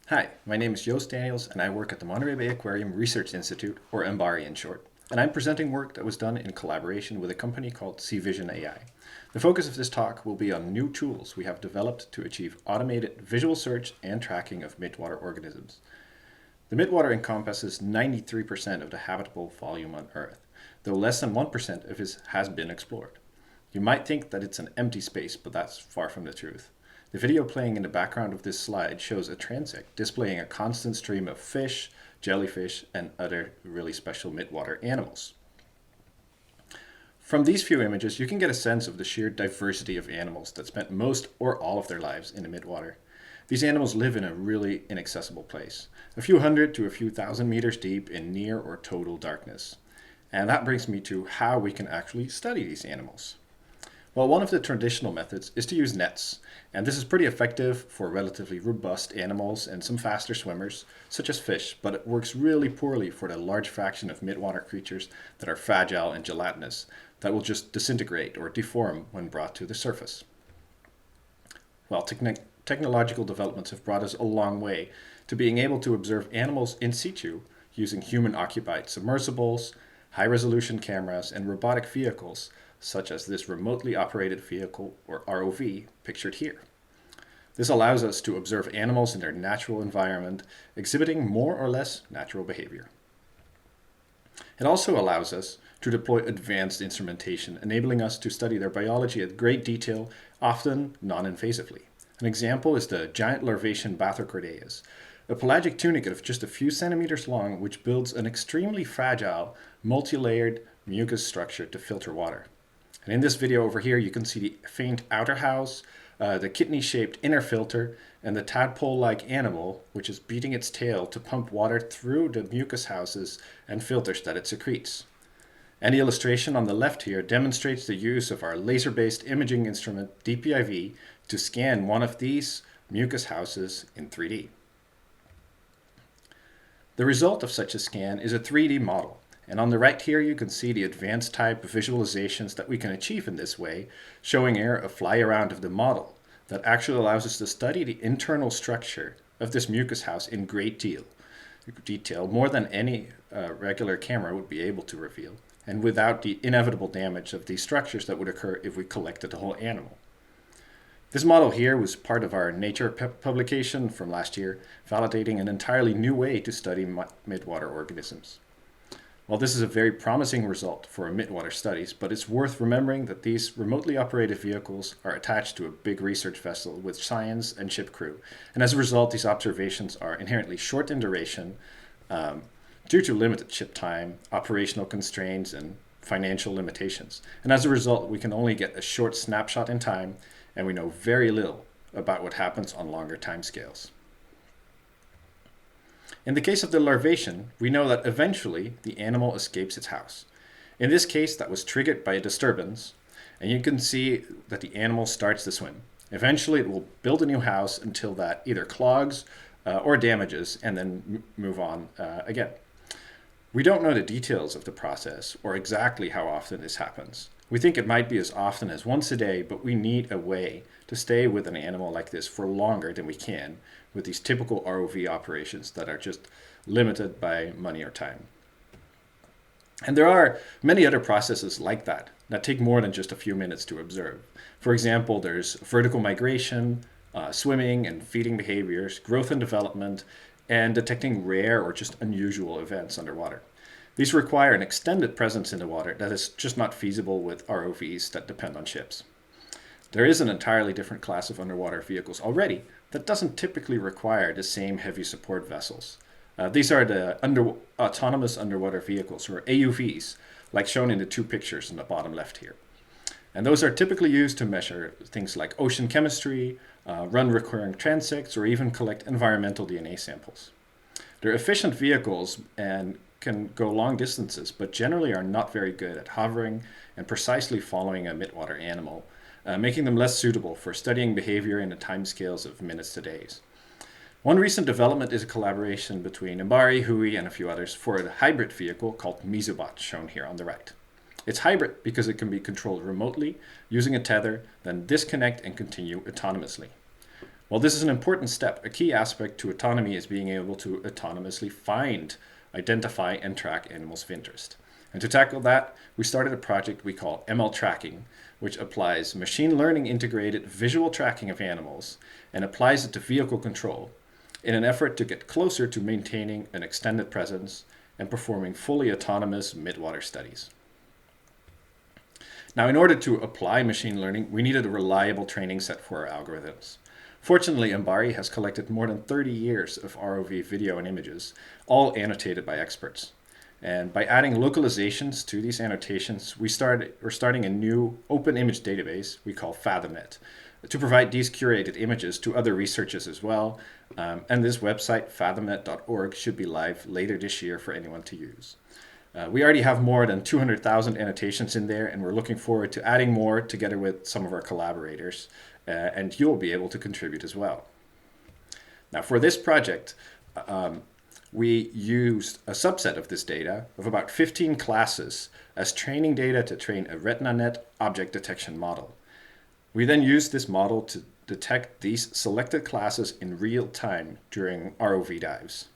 Hi, my name is Joost Daniels and I work at the Monterey Bay Aquarium Research Institute, or MBARI in short, and I'm presenting work that was done in collaboration with a company called SEB2021 AI. The focus of this talk will be on new tools we have developed to achieve automated visual search and tracking of midwater organisms. The midwater encompasses 93% of the habitable volume on Earth, though less than 1% of it has been explored. You might think that it's an empty space, but that's far from the truth. The video playing in the background of this slide shows a transect displaying a constant stream of fish, jellyfish, and other really special midwater animals. From these few images, you can get a sense of the sheer diversity of animals that spent most or all of their lives in the midwater. These animals live in a really inaccessible place, a few hundred to a few thousand meters deep in near or total darkness. And that brings me to how we can actually study these animals. Well, one of the traditional methods is to use nets, and this is pretty effective for relatively robust animals and some faster swimmers, such as fish, but it works really poorly for the large fraction of midwater creatures that are fragile and gelatinous, that will just disintegrate or deform when brought to the surface. Well, technological developments have brought us a long way to being able to observe animals in situ using human-occupied submersibles, high-resolution cameras, and robotic vehicles, such as this remotely operated vehicle, or ROV, pictured here. This allows us to observe animals in their natural environment, exhibiting more or less natural behavior. It also allows us to deploy advanced instrumentation, enabling us to study their biology at great detail, often non-invasively. An example is the giant larvacean Bathycordeas, a pelagic tunicate of just a few centimeters long which builds an extremely fragile, multi-layered mucus structure to filter water. And in this video over here, you can see the faint outer house, the kidney-shaped inner filter, and the tadpole-like animal, which is beating its tail to pump water through the mucus houses and filters that it secretes. And the illustration on the left here demonstrates the use of our laser-based imaging instrument, DPIV, to scan one of these mucus houses in 3D. The result of such a scan is a 3D model. And on the right here, you can see the advanced type of visualizations that we can achieve in this way, showing here a fly around of the model that actually allows us to study the internal structure of this mucus house in great detail, more than any regular camera would be able to reveal, and without the inevitable damage of these structures that would occur if we collected the whole animal. This model here was part of our Nature publication from last year, validating an entirely new way to study midwater organisms. Well, this is a very promising result for midwater studies, but it's worth remembering that these remotely operated vehicles are attached to a big research vessel with science and ship crew. And as a result, these observations are inherently short in duration due to limited ship time, operational constraints, and financial limitations. And as a result, we can only get a short snapshot in time, and we know very little about what happens on longer timescales. In the case of the larvation, we know that eventually the animal escapes its house. In this case, that was triggered by a disturbance, and you can see that the animal starts to swim. Eventually, it will build a new house until that either clogs or damages, and then move on again. We don't know the details of the process or exactly how often this happens. We think it might be as often as once a day, but we need a way to stay with an animal like this for longer than we can with these typical ROV operations that are just limited by money or time. And there are many other processes like that take more than just a few minutes to observe. For example, there's vertical migration, swimming and feeding behaviors, growth and development, and detecting rare or just unusual events underwater. These require an extended presence in the water that is just not feasible with ROVs that depend on ships. There is an entirely different class of underwater vehicles already that doesn't typically require the same heavy support vessels. These are the autonomous underwater vehicles, or AUVs, like shown in the two pictures in the bottom left here. And those are typically used to measure things like ocean chemistry, run recurring transects, or even collect environmental DNA samples. They're efficient vehicles and can go long distances, but generally are not very good at hovering and precisely following a midwater animal, making them less suitable for studying behavior in the timescales of minutes to days. One recent development is a collaboration between MBARI, Hui, and a few others for a hybrid vehicle called Mesobot, shown here on the right. It's hybrid because it can be controlled remotely using a tether, then disconnect and continue autonomously. While this is an important step, a key aspect to autonomy is being able to autonomously find, identify, and track animals of interest. And to tackle that, we started a project we call ML Tracking, which applies machine learning integrated visual tracking of animals and applies it to vehicle control in an effort to get closer to maintaining an extended presence and performing fully autonomous midwater studies. Now, in order to apply machine learning, we needed a reliable training set for our algorithms. Fortunately, MBARI has collected more than 30 years of ROV video and images, all annotated by experts. And by adding localizations to these annotations, we're starting a new open image database we call FathomNet to provide these curated images to other researchers as well. And this website, fathomnet.org, should be live later this year for anyone to use. We already have more than 200,000 annotations in there, and we're looking forward to adding more together with some of our collaborators, and you'll be able to contribute as well. Now, for this project, we used a subset of this data of about 15 classes as training data to train a RetinaNet object detection model. We then used this model to detect these selected classes in real time during ROV dives.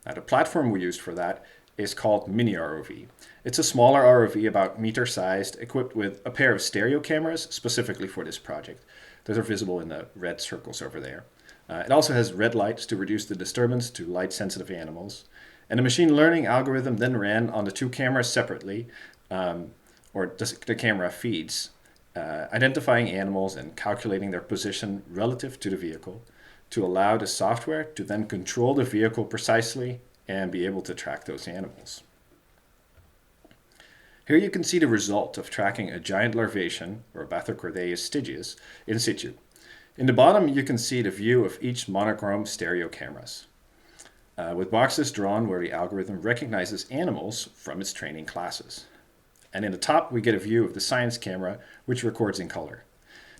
Now, the platform we used for that is called Mini ROV. It's a smaller ROV, about meter-sized, equipped with a pair of stereo cameras specifically for this project. Those are visible in the red circles over there. It also has red lights to reduce the disturbance to light-sensitive animals. And a machine learning algorithm then ran on the two cameras separately, or the camera feeds, identifying animals and calculating their position relative to the vehicle to allow the software to then control the vehicle precisely and be able to track those animals. Here you can see the result of tracking a giant larvation, or Bathycordeus stygius, in situ. In the bottom, you can see the view of each monochrome stereo cameras, with boxes drawn where the algorithm recognizes animals from its training classes. And in the top, we get a view of the science camera, which records in color.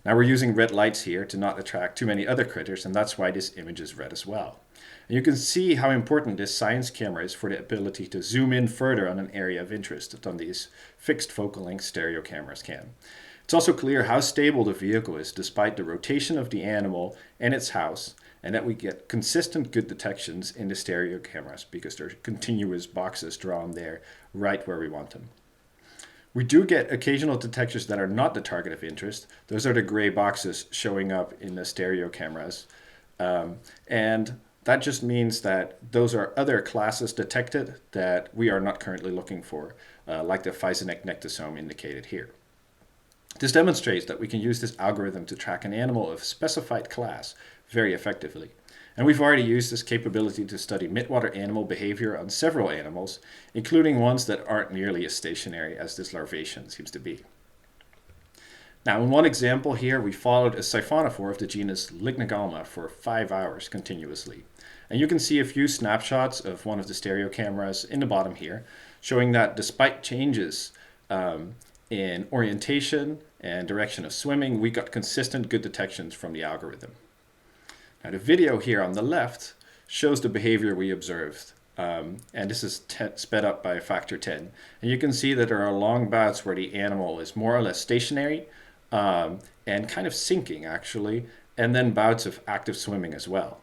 Now, we're using red lights here to not attract too many other critters, and that's why this image is red as well. And you can see how important this science camera is for the ability to zoom in further on an area of interest than these fixed focal length stereo cameras can. It's also clear how stable the vehicle is despite the rotation of the animal and its house, and that we get consistent good detections in the stereo cameras because there are continuous boxes drawn there right where we want them. We do get occasional detectors that are not the target of interest. Those are the gray boxes showing up in the stereo cameras. And that just means that those are other classes detected that we are not currently looking for, like the Physoneck nectosome indicated here. This demonstrates that we can use this algorithm to track an animal of specified class very effectively. And we've already used this capability to study midwater animal behavior on several animals, including ones that aren't nearly as stationary as this larvation seems to be. Now, in one example here, we followed a siphonophore of the genus Lignagalma for 5 hours continuously. And you can see a few snapshots of one of the stereo cameras in the bottom here, showing that despite changes in orientation and direction of swimming, we got consistent good detections from the algorithm. Now, the video here on the left shows the behavior we observed, and this is sped up by a factor 10. And you can see that there are long bouts where the animal is more or less stationary and kind of sinking, actually, and then bouts of active swimming as well.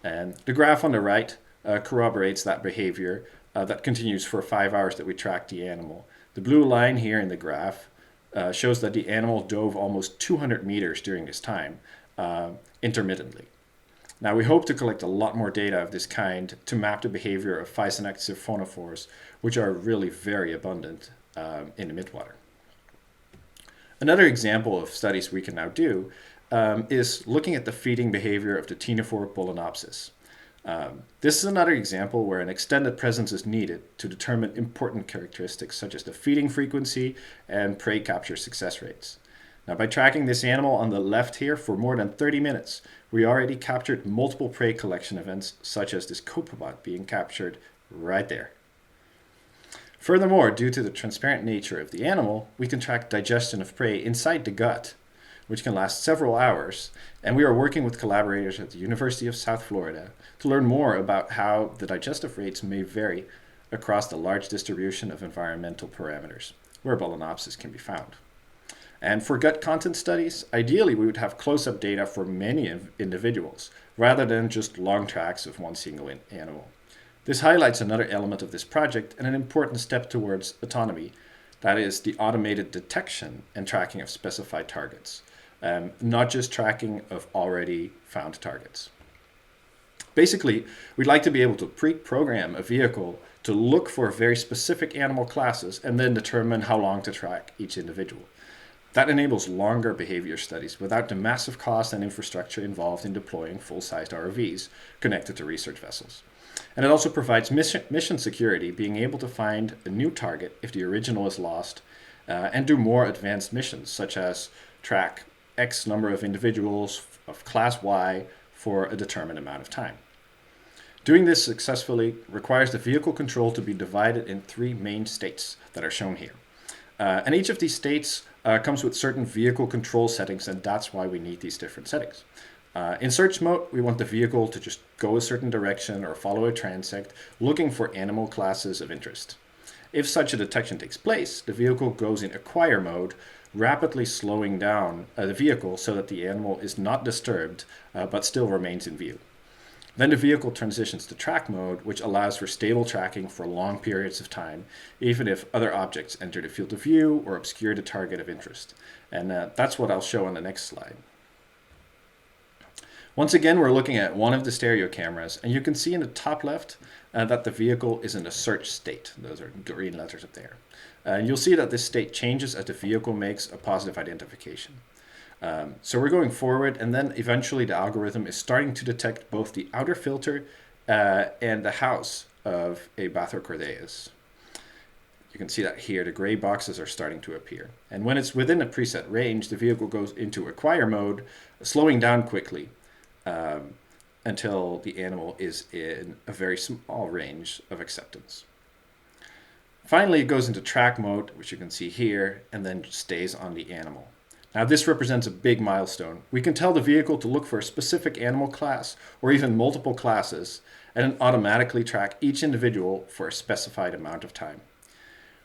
And the graph on the right corroborates that behavior that continues for 5 hours that we tracked the animal. The blue line here in the graph shows that the animal dove almost 200 meters during this time, intermittently. Now, we hope to collect a lot more data of this kind to map the behavior of Physoneck siphonophores, which are really very abundant in the midwater. Another example of studies we can now do is looking at the feeding behavior of the ctenophore Polenopsis. This is another example where an extended presence is needed to determine important characteristics such as the feeding frequency and prey capture success rates. Now, by tracking this animal on the left here for more than 30 minutes, we already captured multiple prey collection events, such as this copepod being captured right there. Furthermore, due to the transparent nature of the animal, we can track digestion of prey inside the gut, which can last several hours, and we are working with collaborators at the University of South Florida to learn more about how the digestive rates may vary across the large distribution of environmental parameters where Balanopsis can be found. And for gut content studies, ideally we would have close-up data for many individuals, rather than just long tracks of one single animal. This highlights another element of this project and an important step towards autonomy, that is the automated detection and tracking of specified targets, not just tracking of already found targets. Basically, we'd like to be able to pre-program a vehicle to look for very specific animal classes and then determine how long to track each individual. That enables longer behavior studies without the massive cost and infrastructure involved in deploying full-sized ROVs connected to research vessels. And it also provides mission security, being able to find a new target if the original is lost, and do more advanced missions, such as track X number of individuals of class Y for a determined amount of time. Doing this successfully requires the vehicle control to be divided in 3 main states that are shown here. And each of these states comes with certain vehicle control settings, and that's why we need these different settings. In search mode, we want the vehicle to just go a certain direction or follow a transect, looking for animal classes of interest. If such a detection takes place, the vehicle goes in acquire mode, rapidly slowing down the vehicle so that the animal is not disturbed, but still remains in view. Then the vehicle transitions to track mode, which allows for stable tracking for long periods of time, even if other objects enter the field of view or obscure the target of interest. And that's what I'll show on the next slide. Once again, we're looking at one of the stereo cameras, and you can see in the top left that the vehicle is in a search state. Those are green letters up there. And you'll see that this state changes as the vehicle makes a positive identification. So we're going forward, and then eventually the algorithm is starting to detect both the outer filter and the house of a Bathycordeus. You can see that here, the gray boxes are starting to appear. And when it's within a preset range, the vehicle goes into acquire mode, slowing down quickly until the animal is in a very small range of acceptance. Finally, it goes into track mode, which you can see here, and then stays on the animal. Now this represents a big milestone. We can tell the vehicle to look for a specific animal class or even multiple classes and then automatically track each individual for a specified amount of time.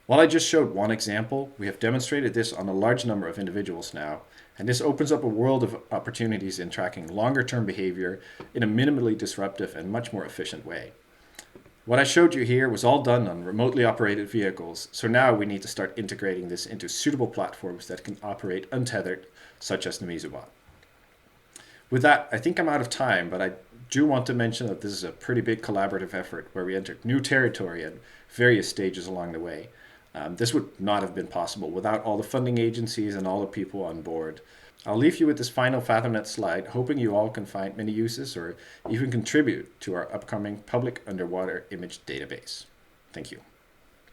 While I just showed one example, we have demonstrated this on a large number of individuals now, and this opens up a world of opportunities in tracking longer-term behavior in a minimally disruptive and much more efficient way. What I showed you here was all done on remotely operated vehicles, so now we need to start integrating this into suitable platforms that can operate untethered, such as the Mizubot. With that, I think I'm out of time, but I do want to mention that this is a pretty big collaborative effort where we entered new territory at various stages along the way. This would not have been possible without all the funding agencies and all the people on board. I'll leave you with this final FathomNet slide, hoping you all can find many uses or even contribute to our upcoming public underwater image database. Thank you.